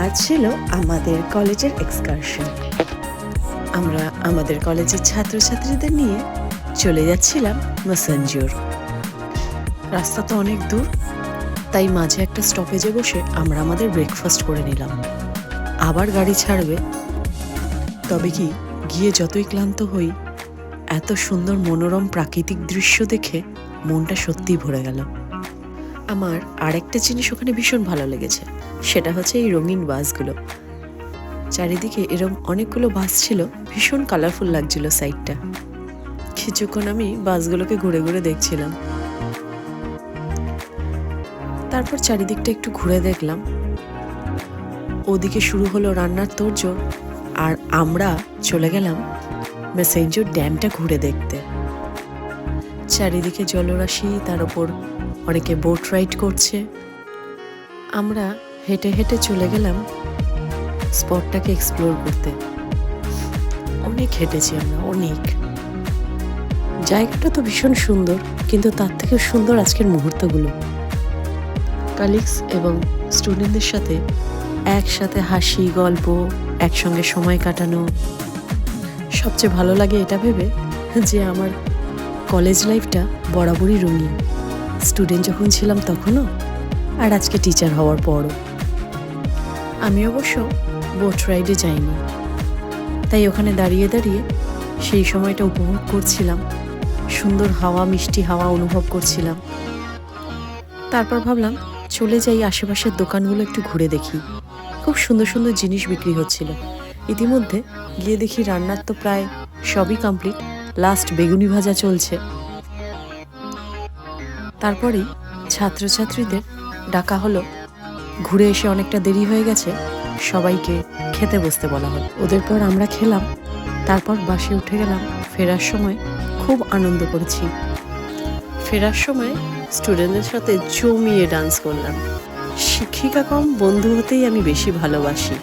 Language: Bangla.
আজ ছিল আমাদের কলেজের এক্সকারশন। আমরা আমাদের কলেজের ছাত্রছাত্রীদের নিয়ে চলে যাচ্ছিলাম ম্যাসাঞ্জোর। রাস্তা তো অনেক দূর, তাই মাঝে একটা স্টপেজে বসে আমরা আমাদের ব্রেকফাস্ট করে নিলাম। আবার গাড়ি ছাড়বে, তবে কি গিয়ে যতই ক্লান্ত হই, এত সুন্দর মনোরম প্রাকৃতিক দৃশ্য দেখে মনটা সত্যিই ভরে গেল। আমার আরেকটা জিনিস ওখানে ভীষণ ভালো লেগেছে, সেটা হচ্ছে এই রঙিন বাসগুলো। চারিদিকে এরকম অনেকগুলো বাস ছিল, ভীষণ কালারফুল লাগছিল সাইডটা। কিছুক্ষণ আমি বাসগুলোকে ঘুরে ঘুরে দেখছিলাম, তারপর চারিদিকটা একটু ঘুরে দেখলাম। ওদিকে শুরু হলো রান্নার তোড়জোড়, আর আমরা চলে গেলাম ম্যাসাঞ্জোর ড্যামটা ঘুরে দেখতে। চারিদিকে জলরাশি, তার উপর অনেকে বোট রাইড করছে। আমরা হেঁটে হেঁটে চলে গেলাম স্পটটাকে এক্সপ্লোর করতে। অনেক হেঁটেছি আমরা, অনেক। জায়গাটা তো ভীষণ সুন্দর, কিন্তু তার থেকেও সুন্দর আজকের মুহূর্তগুলো। কালিগস এবং স্টুডেন্টদের সাথে একসাথে হাসি, গল্প, একসঙ্গে সময় কাটানো। সবচেয়ে ভালো লাগে এটা ভেবে যে আমার কলেজ লাইফটা বরাবরই রঙিন। স্টুডেন্ট যখন ছিলাম তখনও, আর আজকে টিচার হওয়ার পরও। আমি অবশ্য বোট রাইডে যাইনি, তাই ওখানে দাঁড়িয়ে দাঁড়িয়ে সেই সময়টা উপভোগ করছিলাম। সুন্দর হাওয়া, মিষ্টি হাওয়া অনুভব করছিলাম। তারপর ভাবলাম চলে যাই আশেপাশের দোকানগুলো একটু ঘুরে দেখি। খুব সুন্দর সুন্দর জিনিস বিক্রি হচ্ছিল। ইতিমধ্যে গিয়ে দেখি রান্নার তো প্রায় সবই কমপ্লিট, লাস্ট বেগুনি ভাজা চলছে। তারপরেই ছাত্রছাত্রীদের ডাকা হলো। ঘুরে এসে অনেকটা দেরি হয়ে গেছে, সবাইকে খেতে বসতে বলা হলো। ওদের পর আমরা খেলাম, তারপর বাসে উঠে গেলাম। ফেরার সময় খুব আনন্দ করেছি। ফেরার সময় স্টুডেন্টদের সাথে জমিয়ে ডান্স করলাম। শিক্ষিকা কম, বন্ধু হতেই আমি বেশি ভালোবাসি।